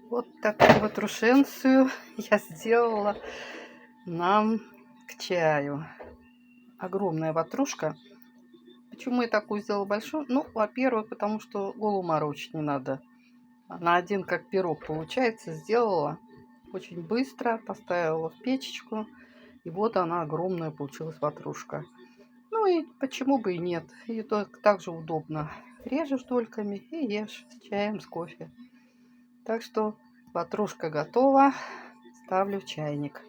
Вот такую вот рушенцию я сделала нам к чаю. Огромная ватрушка. Почему я такую сделала большую? Ну, во-первых, потому что голову морочить не надо. На один как пирог получается. Сделала очень быстро, поставила в печечку. И вот она огромная получилась ватрушка. Ну и почему бы и нет. И также удобно. Режешь дольками и ешь с чаем, с кофе. Так что ватрушка готова. Ставлю в чайник.